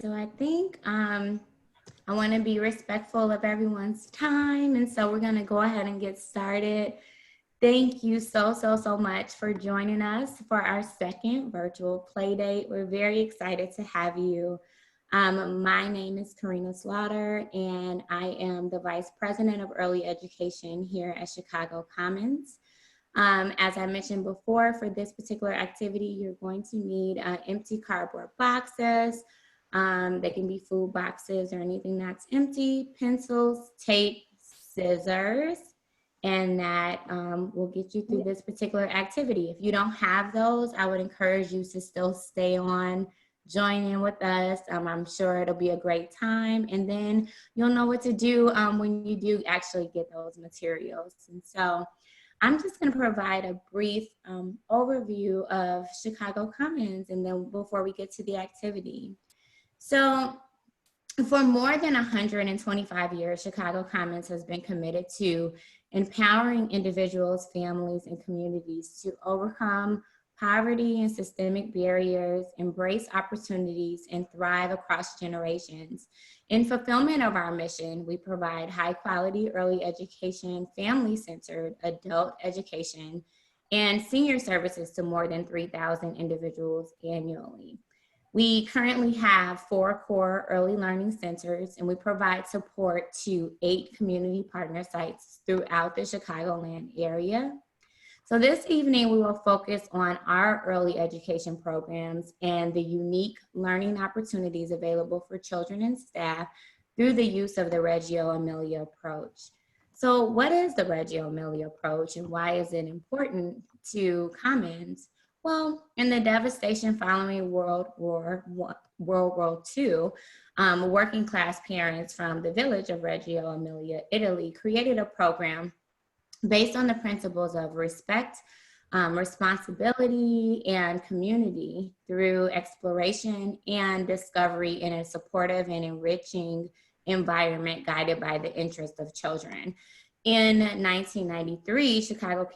So I think I want to be respectful of everyone's time. And so we're going to go ahead and get started. Thank you so much for joining us for our second virtual Playdate. We're very excited to have you. My name is Karina Slaughter, and I am the Vice President of Early Education here at Chicago Commons. As I mentioned before, for this particular activity, you're going to need empty cardboard boxes. They can be food boxes or anything that's empty, pencils, tape, scissors, and that will get you through this particular activity. If you don't have those, I would encourage you to still stay on, join in with us. I'm sure it'll be a great time, and then you'll know what to do when you do actually get those materials. And so I'm just going to provide a brief overview of Chicago Commons, and then before we get to the activity. So for more than 125 years, Chicago Commons has been committed to empowering individuals, families, and communities to overcome poverty and systemic barriers, embrace opportunities, and thrive across generations. In fulfillment of our mission, we provide high-quality early education, family-centered adult education, and senior services to more than 3,000 individuals annually. We currently have 4 core early learning centers, and we provide support to 8 community partner sites throughout the Chicagoland area. So this evening, we will focus on our early education programs and the unique learning opportunities available for children and staff through the use of the Reggio Emilia approach. So what is the Reggio Emilia approach, and why is it important to Commons? Well, in the devastation following World War II, working class parents from the village of Reggio Emilia, Italy, created a program based on the principles of respect, responsibility, and community through exploration and discovery in a supportive and enriching environment guided by the interest of children. In 1993, Chicago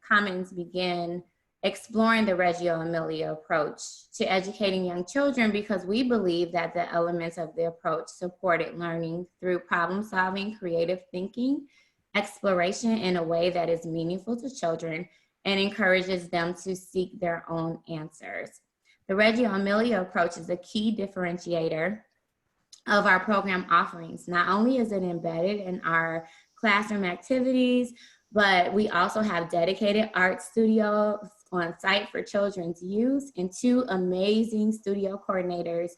Commons began exploring the Reggio Emilia approach to educating young children because we believe that the elements of the approach supported learning through problem solving, creative thinking, exploration in a way that is meaningful to children and encourages them to seek their own answers. The Reggio Emilia approach is a key differentiator of our program offerings. Not only is it embedded in our classroom activities, but we also have dedicated art studios on site for children's use and 2 amazing studio coordinators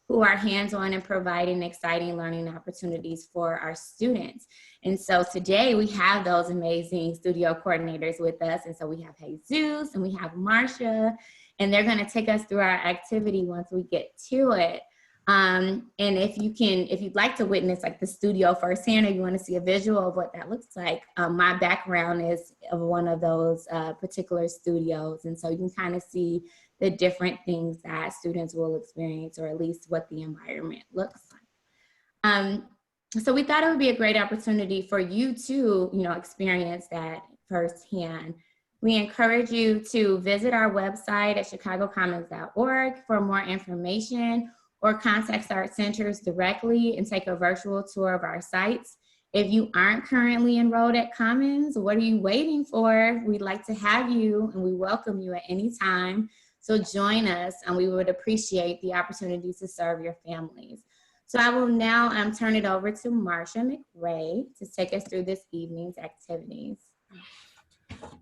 who are hands-on and providing exciting learning opportunities for our students. And so today we have those amazing studio coordinators with us. And so we have Jesus and we have Marcia, and they're gonna take us through our activity once we get to it. And if you'd like to witness like the studio firsthand, or you want to see a visual of what that looks like, my background is of one of those particular studios. And so you can kind of see the different things that students will experience, or at least what the environment looks like. So we thought it would be a great opportunity for you to, experience that firsthand. We encourage you to visit our website at chicagocommons.org for more information, or contact our centers directly and take a virtual tour of our sites. If you aren't currently enrolled at Commons, what are you waiting for? We'd like to have you, and we welcome you at any time. So join us, and we would appreciate the opportunity to serve your families. So I will now turn it over to Marcia McRae to take us through this evening's activities.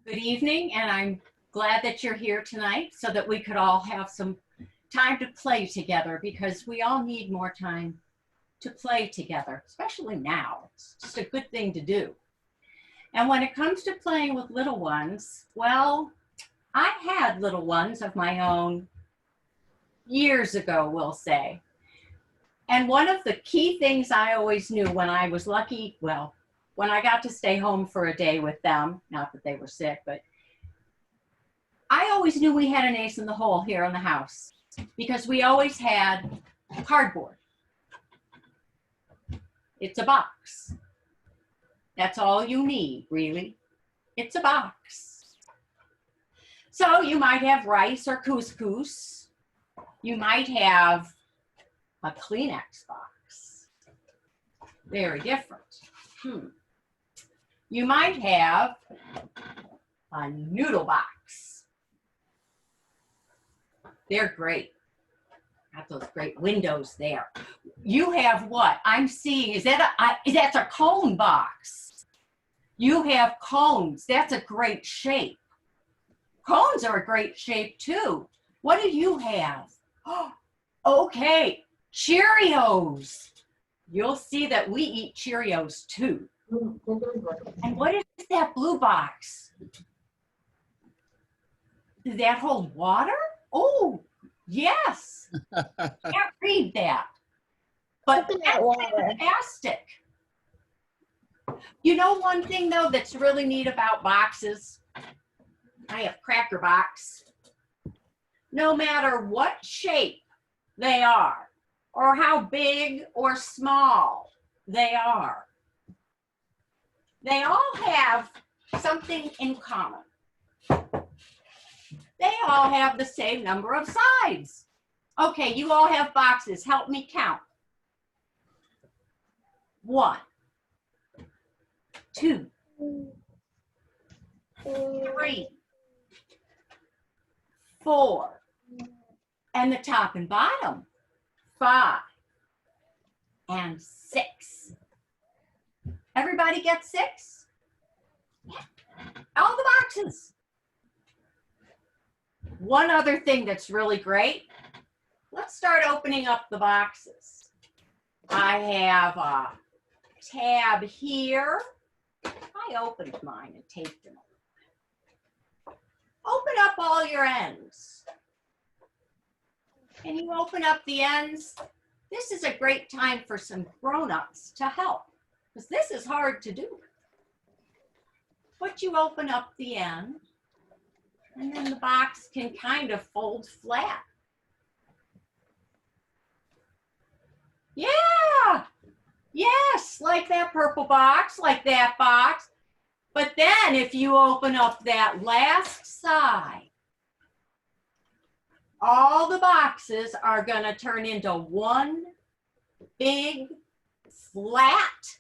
Good evening, and I'm glad that you're here tonight so that we could all have some time to play together, because we all need more time to play together, especially now. It's just a good thing to do. And when it comes to playing with little ones, well, I had little ones of my own years ago, we'll say. And one of the key things I always knew when I was lucky, well, when I got to stay home for a day with them, not that they were sick, but I always knew we had an ace in the hole here in the house, because we always had cardboard. It's a box. That's all you need, really. It's a box. So you might have rice or couscous. You might have a Kleenex box. Very different. You might have a noodle box. They're great. Got those great windows there. You have what? I'm seeing, that's a cone box. You have cones. That's a great shape. Cones are a great shape too. What do you have? Okay, Cheerios. You'll see that we eat Cheerios too. And what is that blue box? Does that hold water? Oh, yes. Can't read that. But that's fantastic. You know one thing though that's really neat about boxes? I have Cracker Box. No matter what shape they are, or how big or small they are, they all have something in common. They all have the same number of sides. Okay, you all have boxes. Help me count. 1, 2, 3, 4, and the top and bottom, 5 and 6. Everybody get 6? All the boxes. One other thing that's really great, let's start opening up the boxes. I have a tab here. I opened mine and taped them. Open up all your ends. Can you open up the ends? This is a great time for some grown-ups to help, because this is hard to do. But you open up the end, and then the box can kind of fold flat. Yeah, yes, like that purple box, like that box. But then if you open up that last side, all the boxes are going to turn into one big flat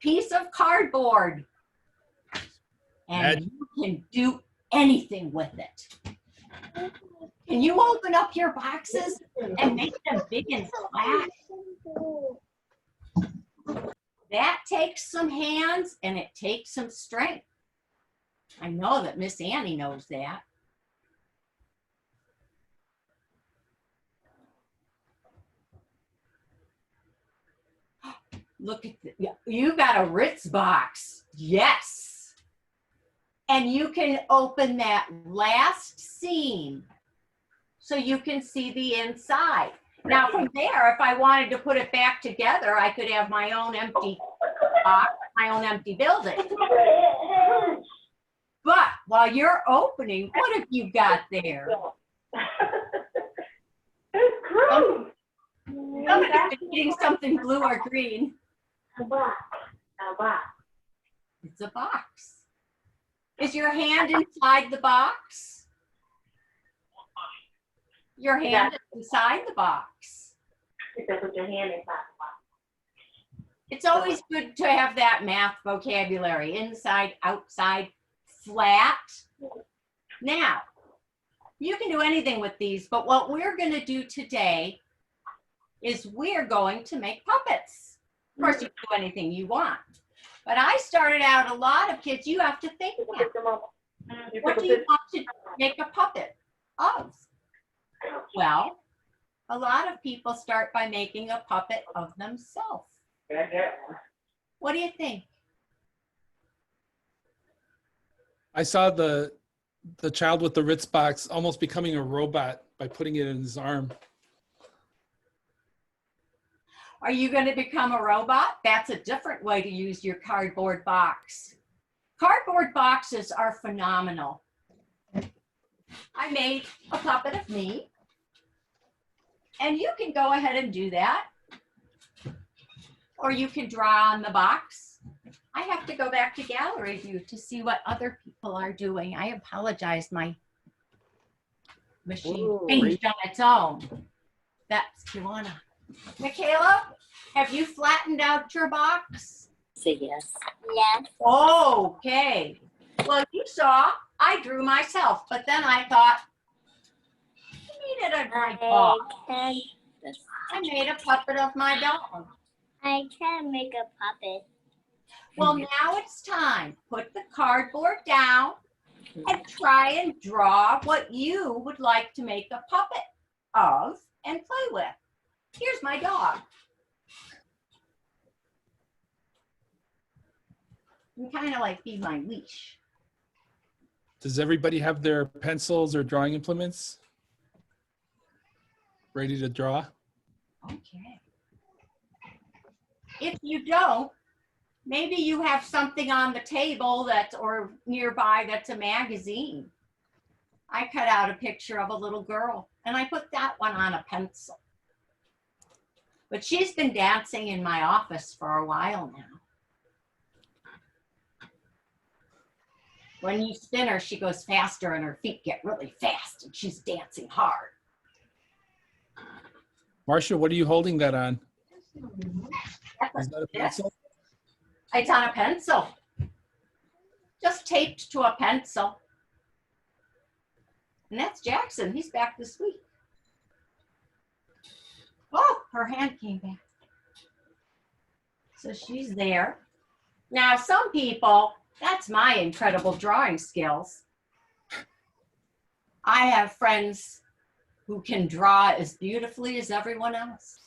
piece of cardboard. And you can do anything with it. Can you open up your boxes and make them big and flat? That takes some hands and it takes some strength. I know that Miss Annie knows that. Look at you got a Ritz box. Yes. And you can open that last seam so you can see the inside. Now from there, if I wanted to put it back together, I could have my own empty box, my own empty building. But while you're opening, what have you got there? It's true. Somebody's eating something blue or green. A box. A box. It's a box. Is your hand inside the box? Your hand is inside the box. You can put your hand inside the box. It's always good to have that math vocabulary. Inside, outside, flat. Now, you can do anything with these, but what we're going to do today is we're going to make puppets. Of course, you can do anything you want. But I started out, a lot of kids, you have to think now. What do you want to make a puppet of? Well, a lot of people start by making a puppet of themselves. What do you think? I saw the child with the Ritz box almost becoming a robot by putting it in his arm. Are you going to become a robot? That's a different way to use your cardboard box. Cardboard boxes are phenomenal. I made a puppet of me. And you can go ahead and do that. Or you can draw on the box. I have to go back to gallery view to see what other people are doing. I apologize, my machine changed on its own. That's Kiwana. Michaela, have you flattened out your box? Say yes. Yes. Okay. Well, you saw I drew myself, but then I thought, I needed a great dog. I made a puppet of my dog. I can make a puppet. Well, now it's time. Put the cardboard down and try and draw what you would like to make a puppet of and play with. Here's my dog. You kind of like be my leash. Does everybody have their pencils or drawing implements ready to draw? Okay. If you don't, maybe you have something on the table that's or nearby that's a magazine. I cut out a picture of a little girl and I put that one on a pencil. But she's been dancing in my office for a while now. When you spin her, she goes faster and her feet get really fast and she's dancing hard. Marcia, what are you holding that on? That's Is that a pencil? It's on a pencil. Just taped to a pencil. And that's Jackson. He's back this week. Oh, her hand came back. So she's there. Now, some people, that's my incredible drawing skills. I have friends who can draw as beautifully as everyone else.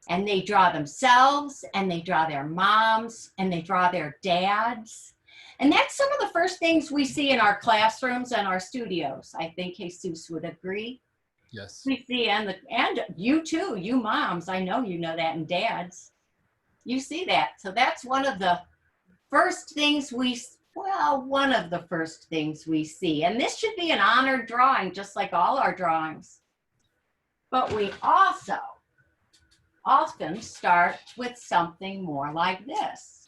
And they draw themselves, and they draw their moms, and they draw their dads. And that's some of the first things we see in our classrooms and our studios. I think Jesus would agree. Yes. We see, and you too, you moms, I know you know that, and dads. You see that. So that's one of the first things one of the first things we see. And this should be an honored drawing, just like all our drawings. But we also often start with something more like this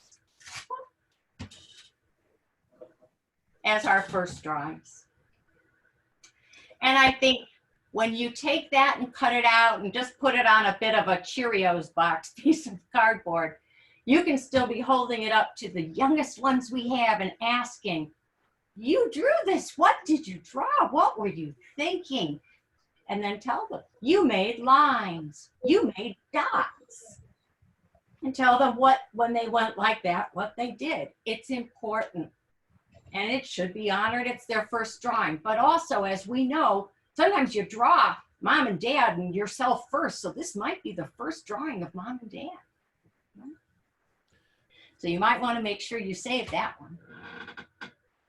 as our first drawings. And I think when you take that and cut it out and just put it on a bit of a Cheerios box piece of cardboard, you can still be holding it up to the youngest ones we have and asking, you drew this, what did you draw? What were you thinking? And then tell them, you made lines, you made dots. And tell them when they went like that, what they did. It's important. And it should be honored. It's their first drawing. But also, as we know, sometimes you draw mom and dad and yourself first. So this might be the first drawing of mom and dad. So you might want to make sure you save that one.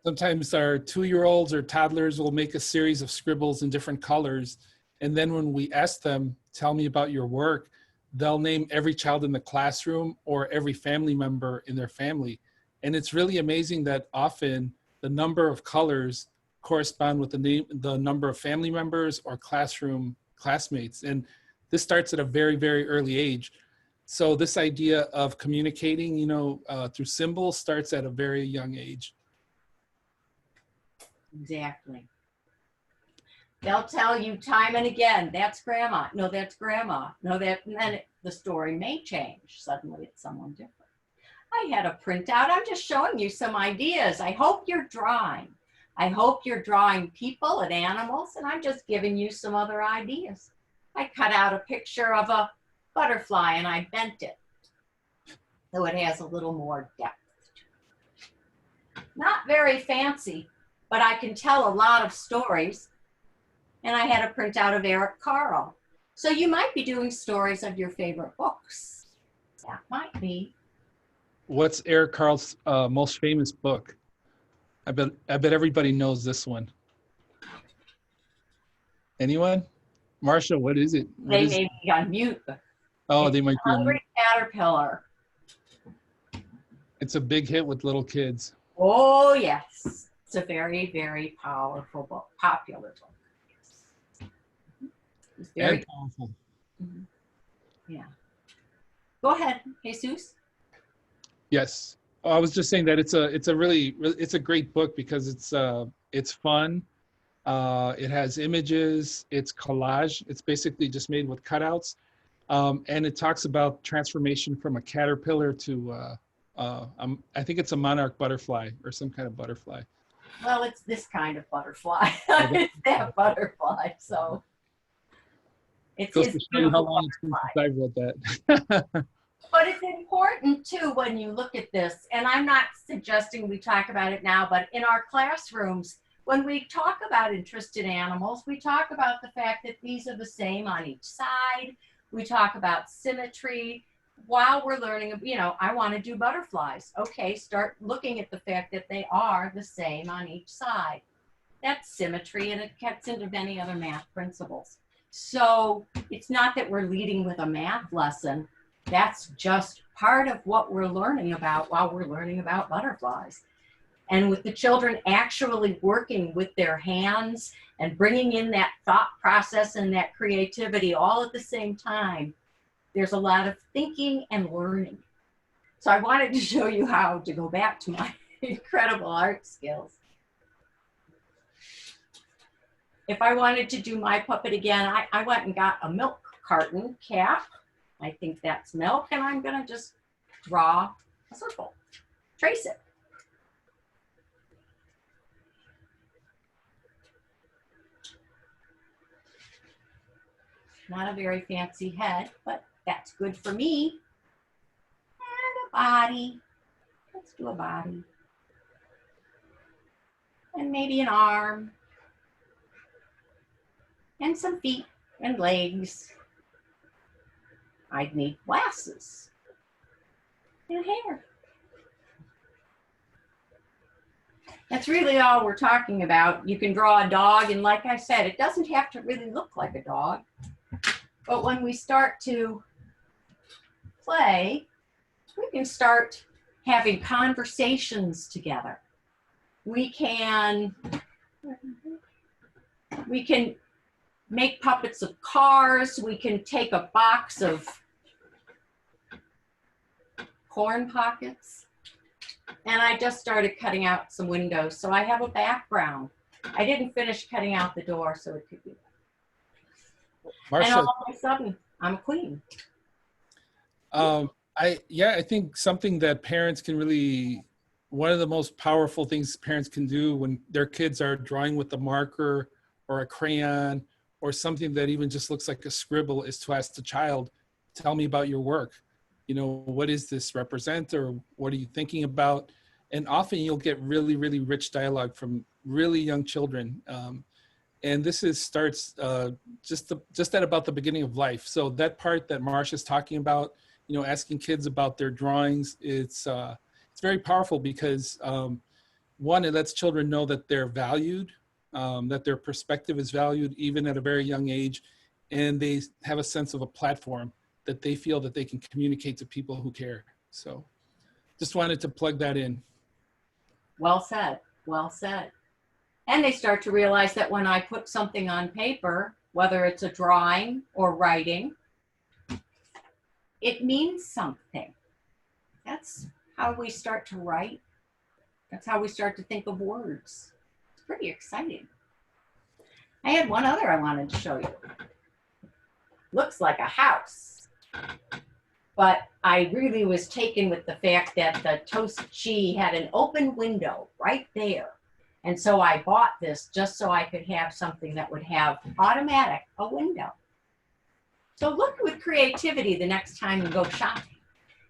Sometimes our 2-year-olds or toddlers will make a series of scribbles in different colors. And then when we ask them, tell me about your work, they'll name every child in the classroom or every family member in their family. And it's really amazing that often the number of colors correspond with the number of family members or classroom classmates. And this starts at a very, very early age. So this idea of communicating, through symbols starts at a very young age. Exactly. They'll tell you time and again, that's grandma. No, that's grandma. No, and then the story may change. Suddenly it's someone different. I had a printout. I'm just showing you some ideas. I hope you're drawing. I hope you're drawing people and animals, and I'm just giving you some other ideas. I cut out a picture of a butterfly and I bent it so it has a little more depth. Not very fancy, but I can tell a lot of stories. And I had a printout of Eric Carle. So you might be doing stories of your favorite books. That might be. What's Eric Carle's most famous book? I bet everybody knows this one. Anyone? Marcia, what is it? They may be on mute. Oh, they might be on mute. Hungry Caterpillar. It's a big hit with little kids. Oh, yes. It's a very, very powerful book, popular book. It's very powerful. Mm-hmm. Yeah. Go ahead, Jesus. Yes. Oh, I was just saying that it's a great book because it's fun. It has images. It's collage. It's basically just made with cutouts. And it talks about transformation from a caterpillar to, I think it's a monarch butterfly or some kind of butterfly. Well, it's this kind of butterfly. It's that butterfly. So it's Goes his to show you how beautiful long it's been butterfly. since I read that. But it's important too when you look at this, and I'm not suggesting we talk about it now, but in our classrooms, when we talk about interested animals, we talk about the fact that these are the same on each side. We talk about symmetry while we're learning, you know, I want to do butterflies. Okay, start looking at the fact that they are the same on each side. That's symmetry, and it gets into many other math principles. So it's not that we're leading with a math lesson. That's just part of what we're learning about while we're learning about butterflies. And with the children actually working with their hands and bringing in that thought process and that creativity all at the same time, there's a lot of thinking and learning. So I wanted to show you how to go back to my incredible art skills. If I wanted to do my puppet again, I went and got a milk carton cap. I think that's milk, and I'm gonna just draw a circle, trace it. Not a very fancy head, but that's good for me. And a body. Let's do a body. And maybe an arm. And some feet and legs. I'd need glasses and hair. That's really all we're talking about. You can draw a dog, and like I said, it doesn't have to really look like a dog. But when we start to play, we can start having conversations together. We can make puppets of cars. We can take a box of corn pockets. And I just started cutting out some windows. So I have a background. I didn't finish cutting out the door, so it could be. Marcia, And all of a sudden, I'm a queen. I think something that parents can really, one of the most powerful things parents can do when their kids are drawing with a marker or a crayon or something that even just looks like a scribble is to ask the child, tell me about your work. You know, what does this represent, or what are you thinking about? And often you'll get really, really rich dialogue from really young children. And this starts just at about the beginning of life. So that part that Marcia's talking about, you know, asking kids about their drawings, it's very powerful because one, it lets children know that they're valued, that their perspective is valued even at a very young age, and they have a sense of a platform that they feel that they can communicate to people who care. So just wanted to plug that in. Well said, well said. And they start to realize that when I put something on paper, whether it's a drawing or writing, it means something. That's how we start to write. That's how we start to think of words. It's pretty exciting. I had one other I wanted to show you. Looks like a house. But I really was taken with the fact that the Toast-Chi had an open window right there. And so I bought this just so I could have something that would have automatic a window. So look with creativity the next time you go shopping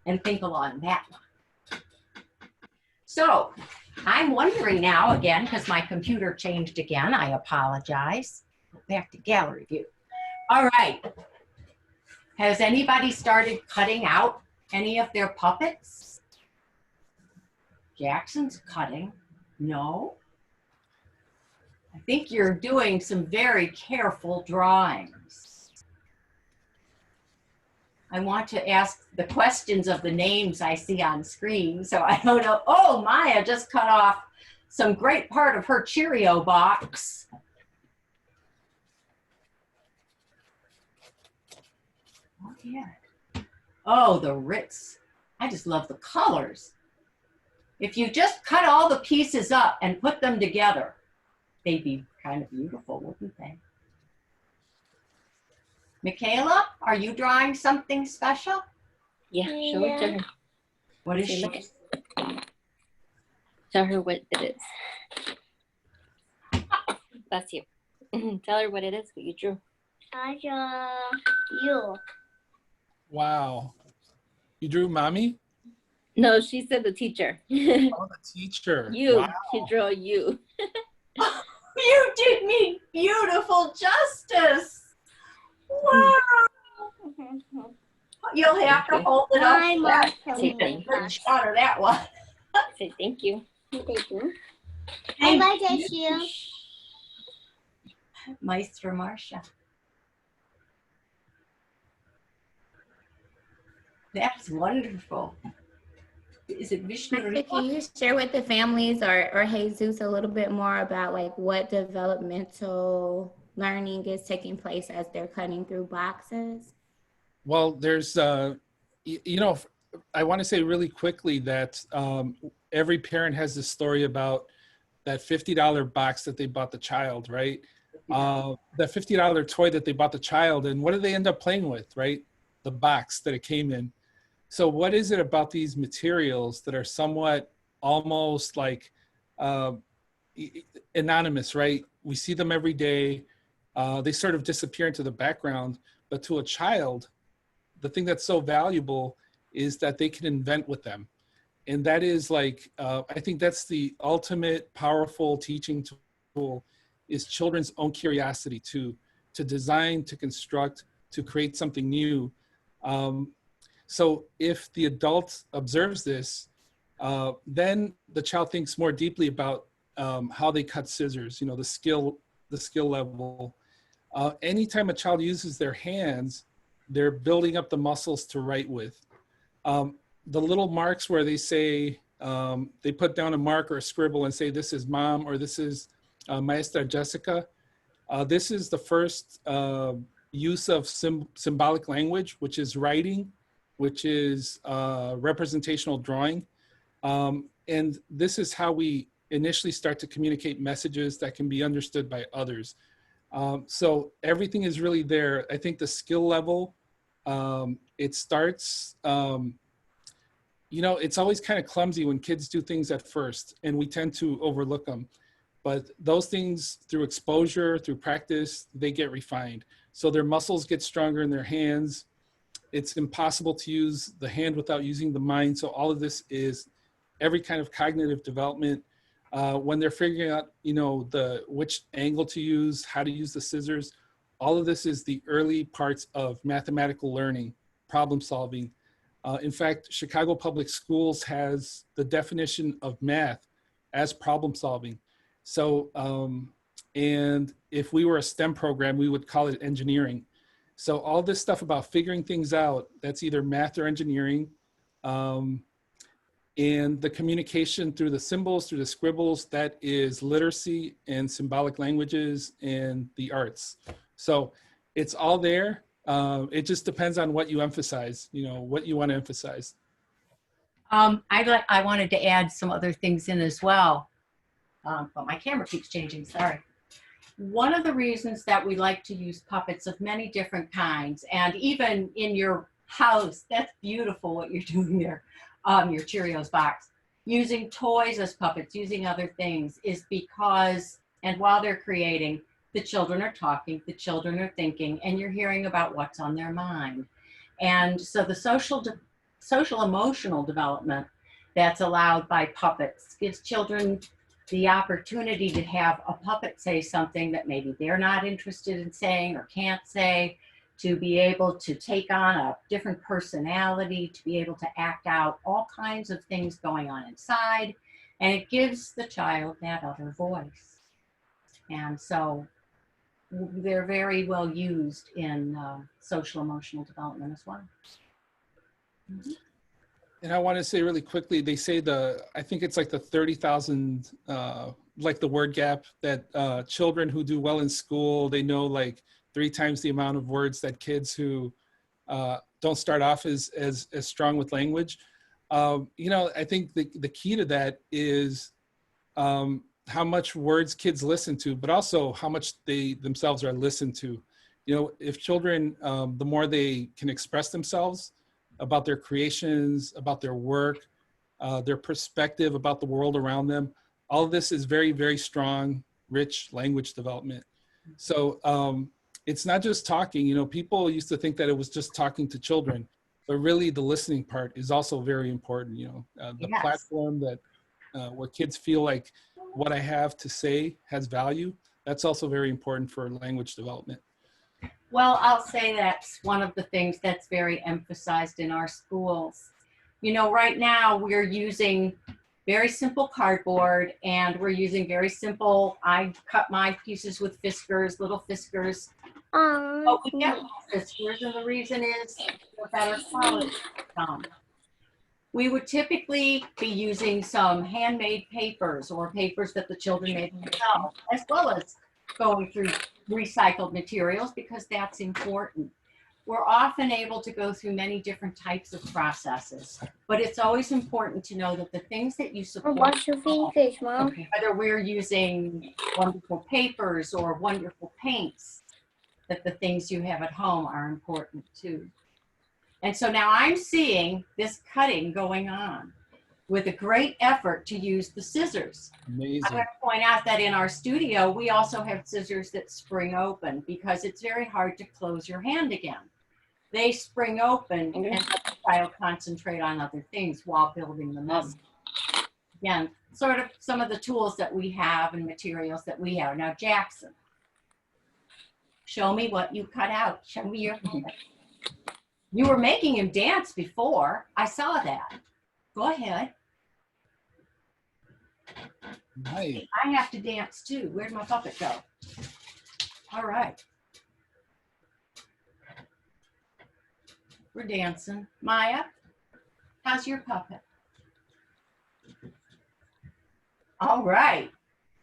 and think along that line. So I'm wondering now again, because my computer changed again, I apologize. Go back to gallery view. All right. Has anybody started cutting out any of their puppets? Jackson's cutting. No? I think you're doing some very careful drawings. I want to ask the questions of the names I see on screen, so I don't know. Oh, Maya just cut off some great part of her Cheerio box. Oh, yeah. Oh, the Ritz. I just love the colors. If you just cut all the pieces up and put them together, they'd be kind of beautiful, wouldn't they? Michaela, are you drawing something special? Yeah, show it to her. What is See, she? look Tell her what it is. That's you. Tell her what it is, what you drew. I draw you. Wow. You drew mommy? No, she said the teacher. Oh, the teacher. You. Wow. She drew you. You did me beautiful justice. Wow. You'll have to Thank you. hold it up. My for mom that. told Say me thank Good shot of that one. Say thank you. Thank you. Thank I like it, you. Maestra Marcia. That's wonderful. Is it Vishnu? Martha, can you share with the families or Jesus a little bit more about like what developmental learning is taking place as they're cutting through boxes? Well, there's, you know, I want to say really quickly that every parent has this story about that $50 box that they bought the child, right? That $50 toy that they bought the child, and what do they end up playing with, right? The box that it came in. So what is it about these materials that are somewhat almost like anonymous, right? We see them every day. They sort of disappear into the background, but to a child, the thing that's so valuable is that they can invent with them. And that is like, I think that's the ultimate powerful teaching tool, is children's own curiosity to design, to construct, to create something new. So if the adult observes this, then the child thinks more deeply about how they cut scissors, you know, the skill level. Anytime a child uses their hands, they're building up the muscles to write with. The little marks where they say, they put down a mark or a scribble and say, this is mom, or this is Maestra Jessica. This is the first use of symbolic language, which is writing, which is representational drawing. And this is how we initially start to communicate messages that can be understood by others. So everything is really there. I think the skill level, it starts, you know, it's always kind of clumsy when kids do things at first, and we tend to overlook them. But those things, through exposure, through practice, they get refined. So their muscles get stronger in their hands. It's impossible to use the hand without using the mind. So all of this is every kind of cognitive development. When they're figuring out, you know, which angle to use, how to use the scissors, all of this is the early parts of mathematical learning, problem solving. In fact, Chicago Public Schools has the definition of math as problem solving. So, and if we were a STEM program, we would call it engineering. So all this stuff about figuring things out, that's either math or engineering. And the communication through the symbols, through the scribbles, that is literacy and symbolic languages and the arts. So it's all there. It just depends on what you emphasize, you know, what you want to emphasize. I wanted to add some other things in as well, but my camera keeps changing, sorry. One of the reasons that we like to use puppets of many different kinds, and even in your house, that's beautiful what you're doing there, your Cheerios box, using toys as puppets, using other things, is because, and while they're creating, the children are talking, the children are thinking, and you're hearing about what's on their mind. And so the social emotional development that's allowed by puppets gives children the opportunity to have a puppet say something that maybe they're not interested in saying or can't say, to be able to take on a different personality, to be able to act out all kinds of things going on inside. And it gives the child that other voice. And so they're very well used in social emotional development as well. Mm-hmm. And I want to say really quickly, they say I think it's like the 30,000, like the word gap, that children who do well in school, they know like 3 times the amount of words that kids who don't start off as strong with language. You know, I think the key to that is how much words kids listen to, but also how much they themselves are listened to. if children, the more they can express themselves about their creations, about their work, their perspective about the world around them, all of this is very, very strong, rich language development. So it's not just talking. People used to think that it was just talking to children, but really the listening part is also very important. The Yes. platform that where kids feel like what I have to say has value, that's also very important for language development. Well, I'll say that's one of the things that's very emphasized in our schools. Right now we're using very simple cardboard, and we're using very simple, I cut my pieces with Fiskars, little Fiskars. But we get Fiskars, and the reason is they're better quality. We would typically be using some handmade papers or papers that the children made themselves, as well as going through recycled materials, because that's important. We're often able to go through many different types of processes, but it's always important to know that the things that you support, Wash your fingers, Mom. whether we're using wonderful papers or wonderful paints, that the things you have at home are important too. And so now I'm seeing this cutting going on with a great effort to use the scissors. Amazing. I'm going to point out that in our studio, we also have scissors that spring open, because it's very hard to close your hand again. They spring open and let the child concentrate on other things while building the muscle. Again, sort of some of the tools that we have and materials that we have. Now, Jackson, show me what you cut out. Show me your hand. You were making him dance before. I saw that. Go ahead. Nice. I have to dance too. Where'd my puppet go? All right. We're dancing. Maya, how's your puppet? All right.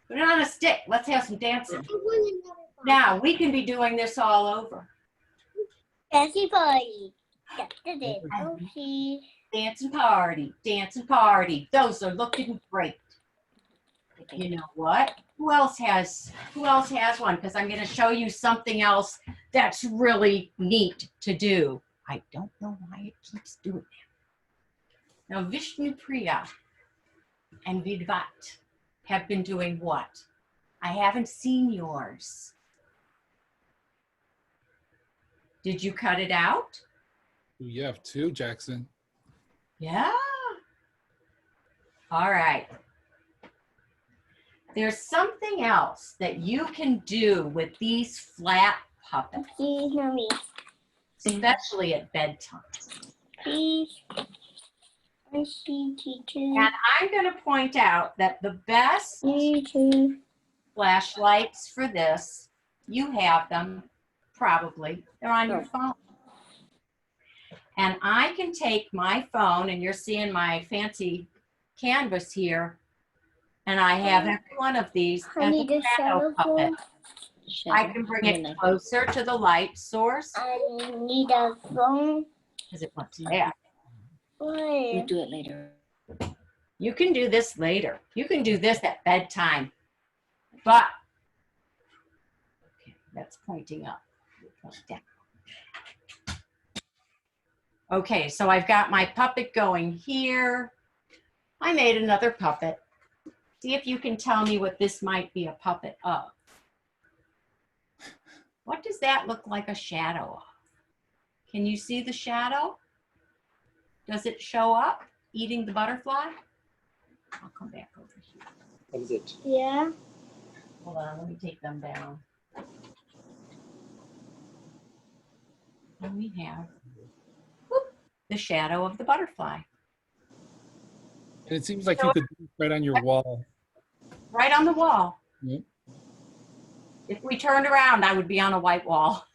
Put it on a stick. Let's have some dancing. Now, we can be doing this all over. Dancing party. Okay. Dancing party, dancing party. Those are looking great. You know what? Who else has one? Because I'm going to show you something else that's really neat to do. I don't know why it keeps doing that. Now, Vishnu Priya and Vidvat have been doing what? I haven't seen yours. Did you cut it out? You have two, Jackson. Yeah. All right. There's something else that you can do with these flat puppets, Please, Mommy. especially at bedtime. Please. I see teacher. And I'm going to point out that the best Teacher. flashlights for this, you have them probably. They're on your phone. And I can take my phone, and you're seeing my fancy canvas here, and I have every one of these I as need a a shadow puppet. I can bring it closer to the light source. I need a phone. Because it wants that. Why? We'll do it later. You can do this later. You can do this at bedtime. But, okay, that's pointing up. Down. Okay, so I've got my puppet going here. I made another puppet. See if you can tell me what this might be a puppet of. What does that look like a shadow of? Can you see the shadow? Does it show up eating the butterfly? I'll come back over here. What is it? Yeah. Hold on, let me take them down. And we have whoop, the shadow of the butterfly. And it seems like you could do it right on your wall. Right on the wall. Yep. If we turned around, I would be on a white wall.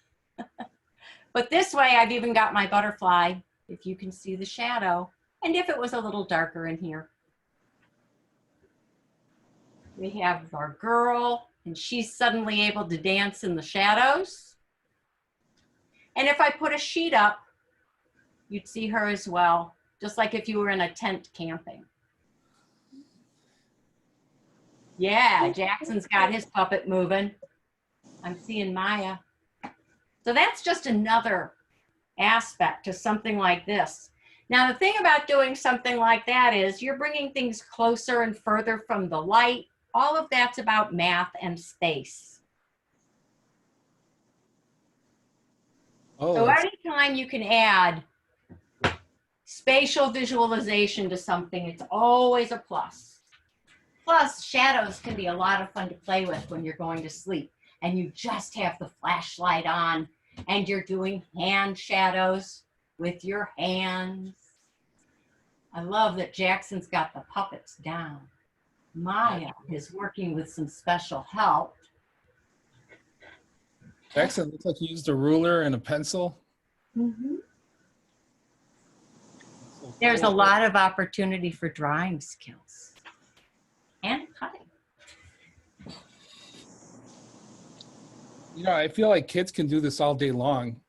But this way, I've even got my butterfly, if you can see the shadow, and if it was a little darker in here. We have our girl, and she's suddenly able to dance in the shadows. And if I put a sheet up, you'd see her as well, just like if you were in a tent camping. Yeah, Jackson's got his puppet moving. I'm seeing Maya. So that's just another aspect to something like this. Now, the thing about doing something like that is you're bringing things closer and further from the light. All of that's about math and space. Oh, So that's, anytime you can add spatial visualization to something, it's always a plus. Plus, shadows can be a lot of fun to play with when you're going to sleep and you just have the flashlight on and you're doing hand shadows with your hands. I love that Jackson's got the puppets down. Maya is working with some special help. Jackson, looks like you used a ruler and a pencil. There's a lot of opportunity for drawing skills and cutting. You know, I feel like kids can do this all day long.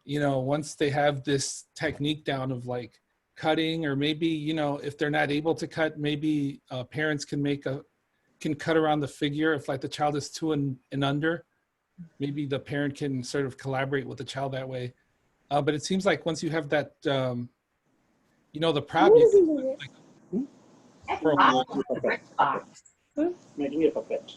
You know, once they have this technique down of like cutting, or maybe, you know, if they're not able to cut, maybe parents can cut around the figure. If like the child is 2 and under, maybe the parent can sort of collaborate with the child that way. But it seems like once you have that, you know, the prop, you can, like, That's for a awesome. The brick box. Making a puppet.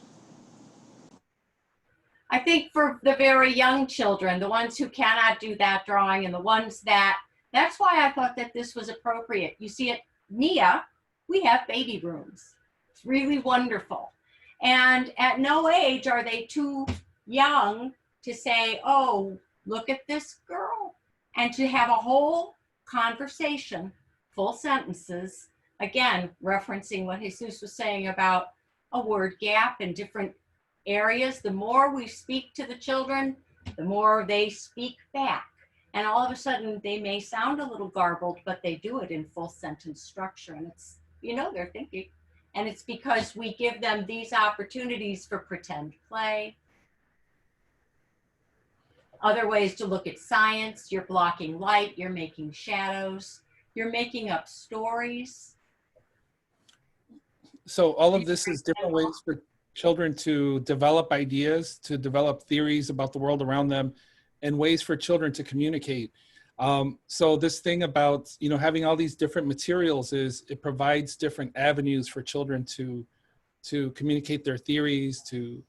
I think for the very young children, the ones who cannot do that drawing and the ones that's why I thought that this was appropriate. You see, at Mia, we have baby rooms. It's really wonderful. And at no age are they too young to say, oh, look at this girl. And to have a whole conversation, full sentences, again, referencing what Jesus was saying about a word gap in different areas. The more we speak to the children, the more they speak back. And all of a sudden they may sound a little garbled, but they do it in full sentence structure. And it's, you know, they're thinking. And it's because we give them these opportunities for pretend play. Other ways to look at science, you're blocking light, you're making shadows, you're making up stories. so all of this is different ways for children to develop ideas, to develop theories about the world around them, and ways for children to communicate. So this thing about, you know, having all these different materials is it provides different avenues for children to communicate their theories, to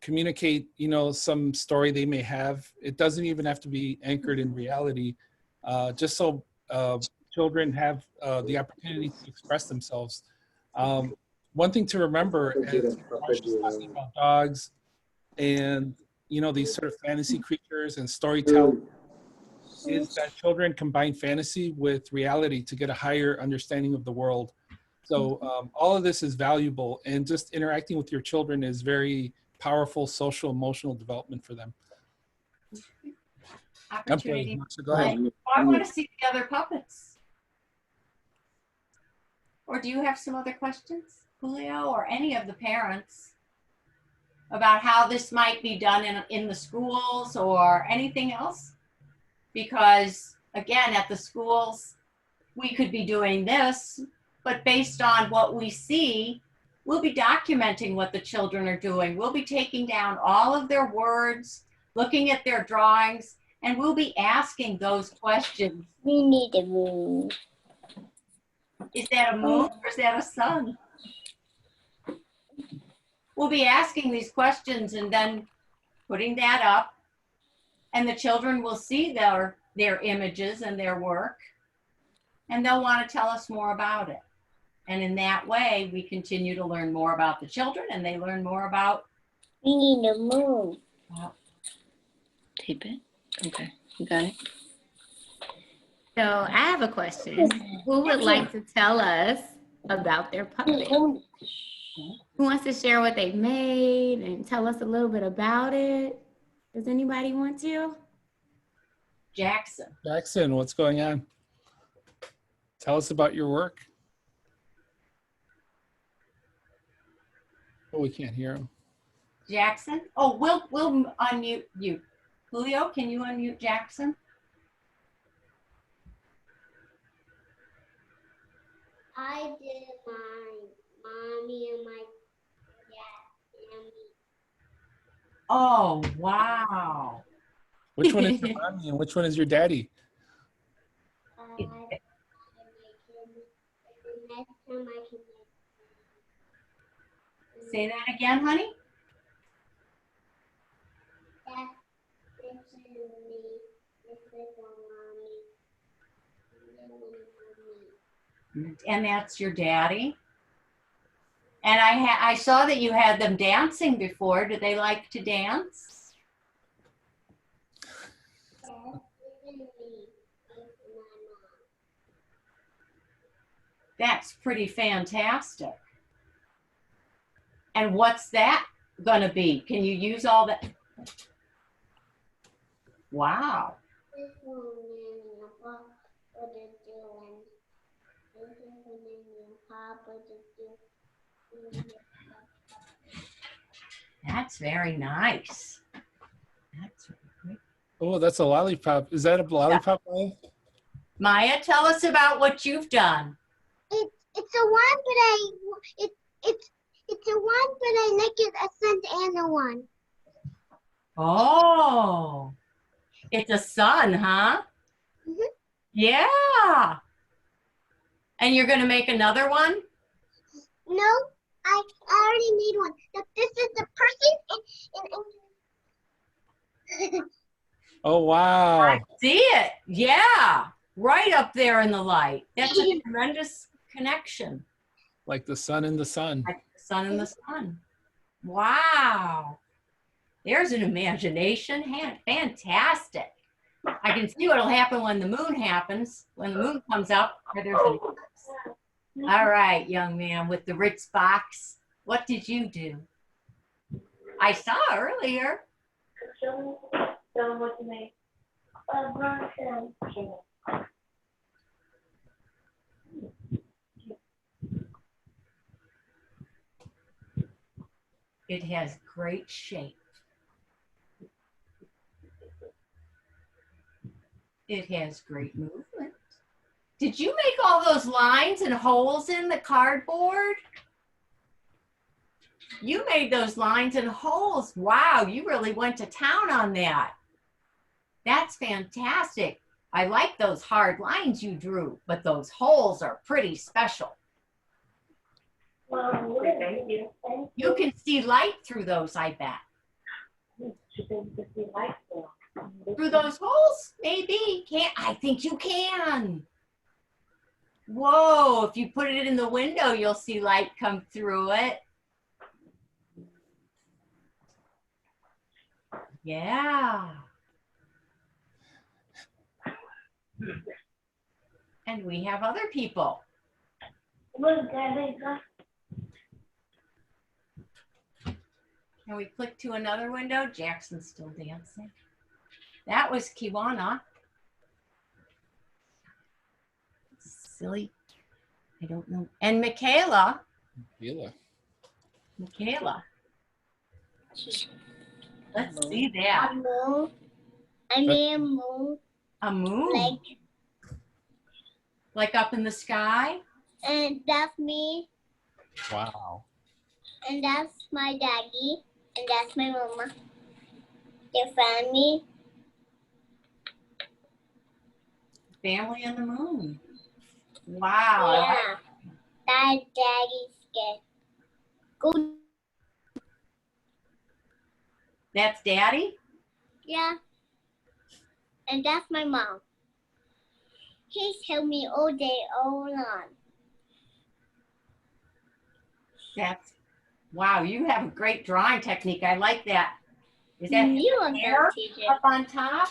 communicate, you know, some story they may have. It doesn't even have to be anchored in reality, just so children have the opportunity to express themselves. One thing to remember as Marsha's talking about dogs and, you know, these sort of fantasy creatures and storytelling is that children combine fantasy with reality to get a higher understanding of the world. So all of this is valuable, and just interacting with your children is very powerful social, emotional development for them. I'm sorry, Opportunity. Marsha, go ahead. I want to see the other puppets. Or do you have some other questions, Julio, or any of the parents about how this might be done in the schools or anything else? Because again, at the schools, we could be doing this, but based on what we see, we'll be documenting what the children are doing. We'll be taking down all of their words, looking at their drawings, and we'll be asking those questions. We need a moon. Is that a moon or is that a sun? We'll be asking these questions and then putting that up, and the children will see their images and their work, and they'll want to tell us more about it. And in that way, we continue to learn more about the children, and they learn more about. We need a moon. Tape it. Okay, you got it. So I have a question. Who would like to tell us about their puppet? Who wants to share what they've made and tell us a little bit about it? Does anybody want to? Jackson. Jackson, what's going on? Tell us about your work. Oh, we can't hear him. Jackson? Oh, we'll unmute you. Julio, can you unmute Jackson? I did my mommy and my dad and me. Oh, wow. Which one is your mommy and which one is your daddy? I can make him. The next time I can make Say that again, honey. that. This is me. This is my mommy. And then mommy. And that's your daddy. And I saw that you had them dancing before. Do they like to dance? Yes, this is me. This is my mom. That's pretty fantastic. And what's that gonna be? Can you use all that? Wow. This one and Papa what is doing. This is when and Papa is doing. That's very nice. That's very good. Oh, that's a lollipop. Is that a lollipop? Maya? Maya, tell us about what you've done. It's a one, but it's a one, but I make it a cent and a one. Oh, it's a sun, huh? Mhm. Yeah. And you're gonna make another one? No, I already made one. This is the person and Oh, wow. I see it. Yeah. Right up there in the light. That's a tremendous connection. Like the sun in the sun. Like the sun and the sun. Wow. There's an imagination. Fantastic. I can see what'll happen when the moon happens. When the moon comes up, there's an eclipse. All right, young man with the Ritz box. What did you do? I saw earlier. Show them what you made. It has great shape. It has great movement. Did you make all those lines and holes in the cardboard? You made those lines and holes. Wow, you really went to town on that. That's fantastic. I like those hard lines you drew, but those holes are pretty special. Well, thank you. You can see light through those, I bet. Through those holes? Maybe. Can't. I think you can. Whoa, if you put it in the window, you'll see light come through it. Yeah. And we have other people. Look, Daddy, Can we click to another window? Jackson's still dancing. That was Kiwana. Silly. I don't know. And Michaela. Yeah. Michaela. Let's see that. a moon. I made a moon A moon. Like up in the sky? and that's me, Wow. and that's my daddy, and that's my mama. They found me. Family on the moon. Wow. Yeah, that's daddy's scared. Go. That's Daddy? Yeah, and that's my mom. He's helped me all day, all along. That's, wow, you have a great drawing technique. I like that. Is that You are hair gonna teach it. up on top?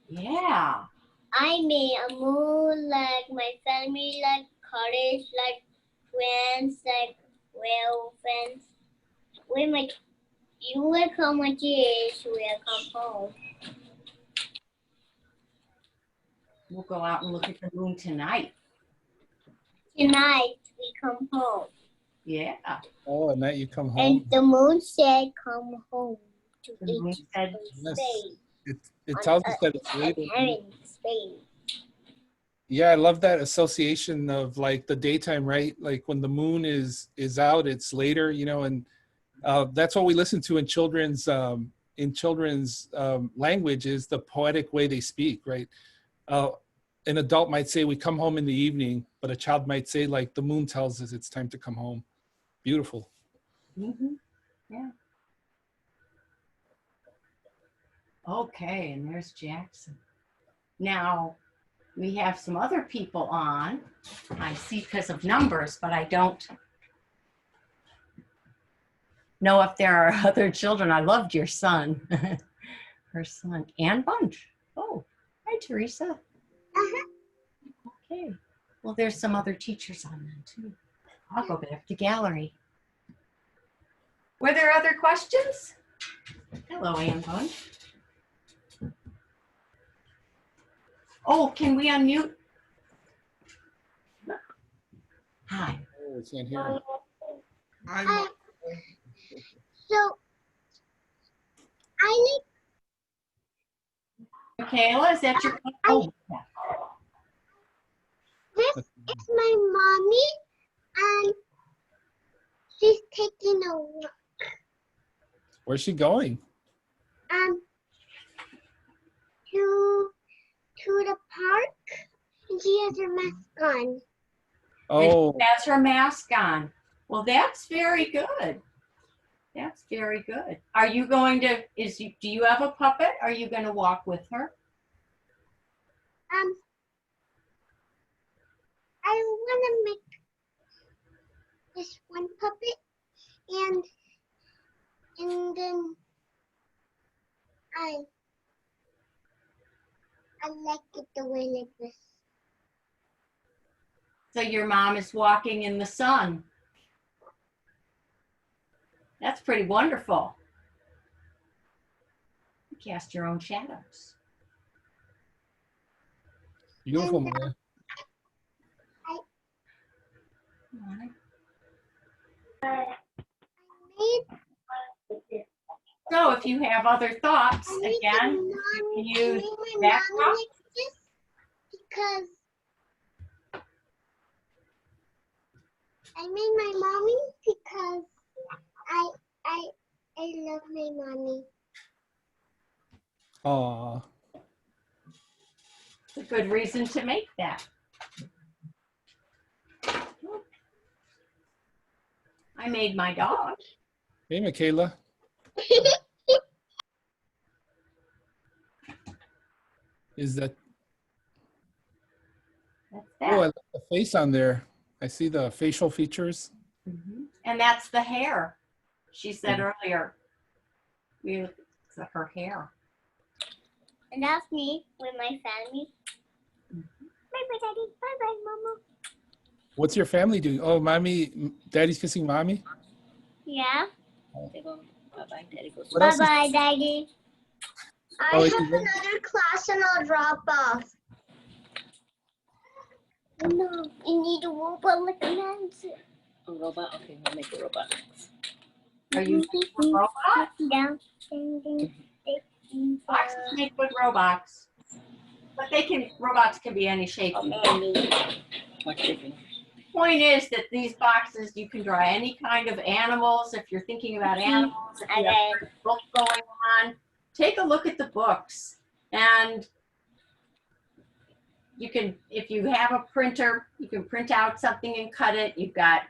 Yeah. I made a moon like my family, like college, like friends, like real friends. When my you will come with years, we'll come home. We'll go out and look at the moon tonight. Tonight we come home. Yeah. Oh, at night you come home. And the moon said come home to The moon eat said, Yes. space. It tells us that it's later. Space. Yeah, I love that association of like the daytime, right? Like when the moon is out, it's later, you know, and that's what we listen to in children's in children's language is the poetic way they speak, right? An adult might say, we come home in the evening, but a child might say, like, the moon tells us it's time to come home. Beautiful. Mm-hmm. Yeah. Okay, and there's Jackson. Now, we have some other people on. I see because of numbers, but I don't know if there are other children. I loved your son. Her son, Ann Bunch. Oh, hi, Teresa. Okay. Well, there's some other teachers on then, too. I'll go back to gallery. Were there other questions? Hello, Ann Bunch. Oh, can we unmute? Hi. Oh, I can't hear. So I Michaela, is that your? Oh, yeah. this is my mommy, and she's taking a walk. Where's she going? To the park, and she has her mask on. Oh, And she has her mask on. Well, that's very good. That's very good. Are you going to, do you have a puppet? Are you going to walk with her? I want to make this one puppet, and then I like it the way like this. So your mom is walking in the sun. That's pretty wonderful. You cast your own shadows. beautiful, And, Maya. So if you have other thoughts, again, you can use that cup. Because I made my mommy because I love my mommy. Aw. It's a good reason to make that. I made my dog. Hey, Michaela. Is that? That's Oh, I that. like the face on there. I see the facial features. Mhm. And that's the hair. She said earlier. Her hair. And that's me with my family. Bye-bye, Daddy. Bye-bye, Mama. What's your family doing? Oh, mommy, daddy's kissing mommy. Yeah. They go, bye-bye, Daddy goes. What else is- Bye-bye, Daddy. I Oh, have you go- another class and I'll drop off. No, you need a robot like Nancy. A robot? Okay, we'll make a robot. Are you a robot? Yeah. Boxes make good robots. But robots can be any shape. Watch chicken. Point is that these boxes, you can draw any kind of animals. If you're thinking about animals, if you have a book going on, take a look at the books. And you can, if you have a printer, you can print out something and cut it. You've got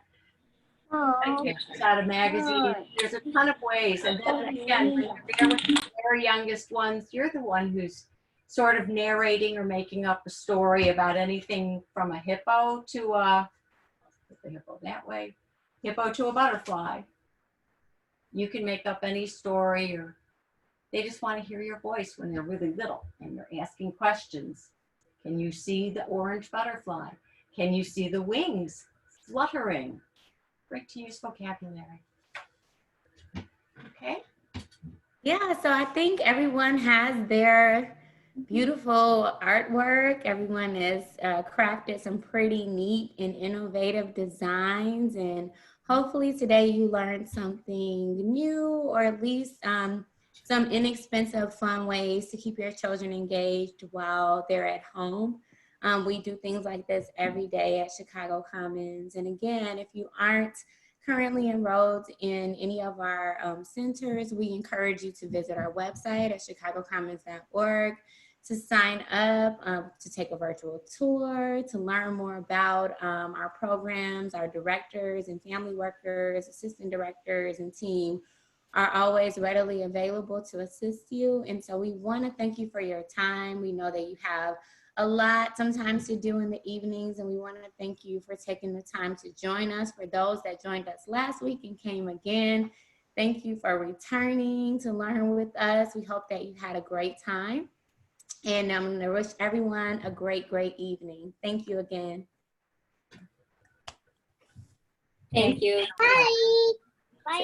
pictures out of magazines. There's a ton of ways. And then again, when you're there with the very youngest ones, you're the one who's sort of narrating or making up a story about anything from a hippo to put the hippo that way, hippo to a butterfly. You can make up any story, or they just want to hear your voice when they're really little and you're asking questions. Can you see the orange butterfly? Can you see the wings fluttering? Great to use vocabulary. Okay. Yeah, so I think everyone has their beautiful artwork. Everyone has crafted some pretty neat and innovative designs. And hopefully today you learned something new, or at least some inexpensive, fun ways to keep your children engaged while they're at home. We do things like this every day at Chicago Commons. And again, if you aren't currently enrolled in any of our centers, we encourage you to visit our website at chicagocommons.org to sign up, to take a virtual tour, to learn more about our programs. Our directors and family workers, assistant directors, and team are always readily available to assist you. And so we want to thank you for your time. We know that you have a lot sometimes to do in the evenings, and we want to thank you for taking the time to join us. For those that joined us last week and came again, thank you for returning to learn with us. We hope that you had a great time. And I'm going to wish everyone a great, great evening. Thank you again. Thank you. Bye. Bye.